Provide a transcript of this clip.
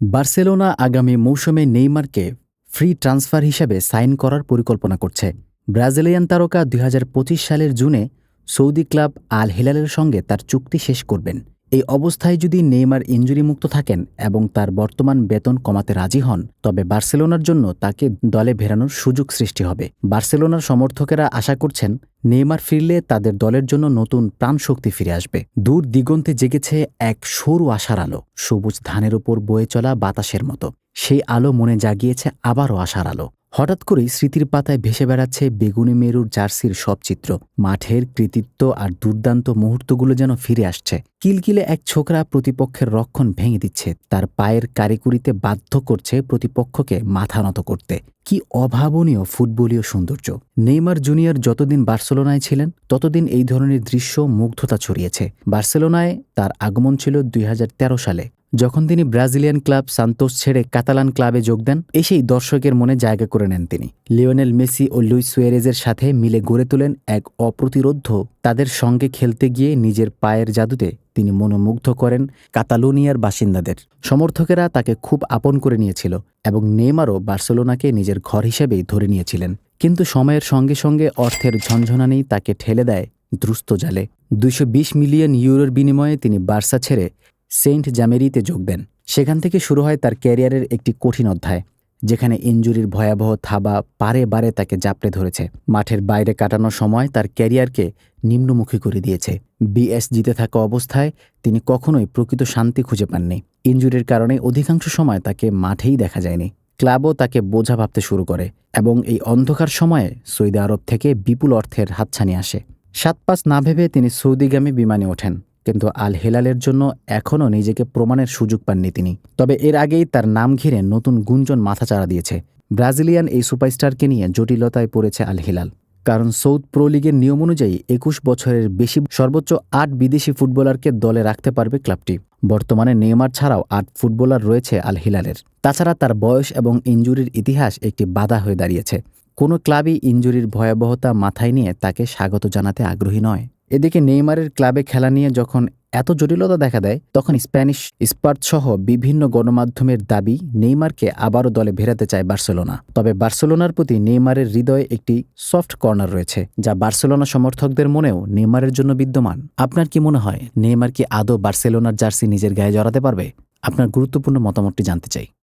Barcelona আগামী মৌসুমে নেইমারকে free transfer হিসেবে সাইন করার পরিকল্পনা করছে। ব্রাজিলিয়ান তারকা ২০২৫ সালের জুনে সৌদি ক্লাব আল হিলালের সঙ্গে তার চুক্তি শেষ করবেন। এই অবস্থায় যদি নেইমার ইনজুরিমুক্ত থাকেন এবং তার বর্তমান বেতন কমাতে রাজি হন, তবে বার্সেলোনার জন্য তাকে দলে ফেরানোর সুযোগ সৃষ্টি হবে। বার্সেলোনার সমর্থকেরা আশা করছেন নেইমার ফিরলে তাদের দলের জন্য নতুন প্রাণশক্তি ফিরে আসবে। দূর দিগন্তে জেগেছে এক সরু আশার আলো, সবুজ ধানের উপর বয়ে চলা বাতাসের মতো। সেই আলো মনে জাগিয়েছে আবারও আশার আলো। হঠাৎ করেই স্মৃতির পাতায় ভেসে বেড়াচ্ছে বেগুনি মেরুর জার্সির সব চিত্র। মাঠের কৃতিত্ব আর দুর্দান্ত মুহূর্তগুলো যেন ফিরে আসছে। কিলকিলে এক ছোকরা প্রতিপক্ষের রক্ষণ ভেঙে দিচ্ছে, তার পায়ের কারিকুরিতে বাধ্য করছে প্রতিপক্ষকে মাথা নত করতে। কি অভাবনীয় ফুটবলীয় সৌন্দর্য! নেইমার জুনিয়র যতদিন বার্সেলোনায় ছিলেন ততদিন এই ধরনের দৃশ্য মুগ্ধতা ছড়িয়েছে। বার্সেলোনায় তার আগমন ছিল ২০১৩ সালে, যখন তিনি ব্রাজিলিয়ান ক্লাব সান্তোস ছেড়ে কাতালান ক্লাবে যোগ দেন। এসেই দর্শকের মনে জায়গা করে নেন তিনি। লিওনেল মেসি ও লুইস সুয়ারেজের সাথে মিলে গড়ে তোলেন এক অপ্রতিরোধ্য। তাদের সঙ্গে খেলতে গিয়ে নিজের পায়ের জাদুতে তিনি মনোমুগ্ধ করেন কাতালোনিয়ার বাসিন্দাদের। সমর্থকেরা তাকে খুব আপন করে নিয়েছিল এবং নেইমারও বার্সেলোনাকে নিজের ঘর হিসেবেই ধরে নিয়েছিলেন। কিন্তু সময়ের সঙ্গে সঙ্গে অর্থের ঝনঝনানি তাকে ঠেলে দেয় দ্রুস্ত জালে। ২২০ মিলিয়ন ইউরোর বিনিময়ে তিনি বার্সা ছেড়ে সেন্ট জামেরিতে যোগ দেন। সেখান থেকে শুরু হয় তার ক্যারিয়ারের একটি কঠিন অধ্যায়, যেখানে ইনজুরির ভয়াবহ থাবা বারে বারে তাকে জাপড়ে ধরেছে। মাঠের বাইরে কাটানোর সময় তার ক্যারিয়ারকে নিম্নমুখী করে দিয়েছে। বিএস জিতে থাকা অবস্থায় তিনি কখনোই প্রকৃত শান্তি খুঁজে পাননি। ইনজুরির কারণে অধিকাংশ সময় তাকে মাঠেই দেখা যায়নি। ক্লাবও তাকে বোঝা ভাবতে শুরু করে এবং এই অন্ধকার সময়ে সৌদি আরব থেকে বিপুল অর্থের হাতছানি আসে। ৭-৫ না ভেবে তিনি সৌদিগামী বিমানে ওঠেন, কিন্তু আল হিলালের জন্য এখনও নিজেকে প্রমাণের সুযোগ পাননি তিনি। তবে এর আগেই তার নাম ঘিরে নতুন গুঞ্জন মাথাচাড়া দিয়েছে। ব্রাজিলিয়ান এই সুপারস্টারকে নিয়ে জটিলতায় পড়েছে আল হিলাল। কারণ সৌদ প্রো লিগের নিয়ম অনুযায়ী ২১ বছরের বেশি সর্বোচ্চ ৮ বিদেশি ফুটবলারকে দলে রাখতে পারবে ক্লাবটি। বর্তমানে নেইমার ছাড়াও ৮ ফুটবলার রয়েছে আল হিলালের। তাছাড়া তার বয়স এবং ইনজুরির ইতিহাস একটি বাধা হয়ে দাঁড়িয়েছে। কোনো ক্লাবই ইনজুরির ভয়াবহতা মাথায় নিয়ে তাকে স্বাগত জানাতে আগ্রহী নয়। এদিকে নেইমারের ক্লাবে খেলা নিয়ে যখন এত জটিলতা দেখা দেয়, তখন স্প্যানিশ স্পার্ট সহ বিভিন্ন গণমাধ্যমের দাবি নেইমারকে আবারও দলে ফেরাতে চায় বার্সেলোনা। তবে বার্সেলোনার প্রতি নেইমারের হৃদয়ে একটি সফট কর্নার রয়েছে, যা বার্সেলোনা সমর্থকদের মনেও নেইমারের জন্য বিদ্যমান। আপনার কি মনে হয়, নেইমার কি আদৌ বার্সেলোনার জার্সি নিজের গায়ে জড়াতে পারবে? আপনার গুরুত্বপূর্ণ মতামতটি জানতে চাই।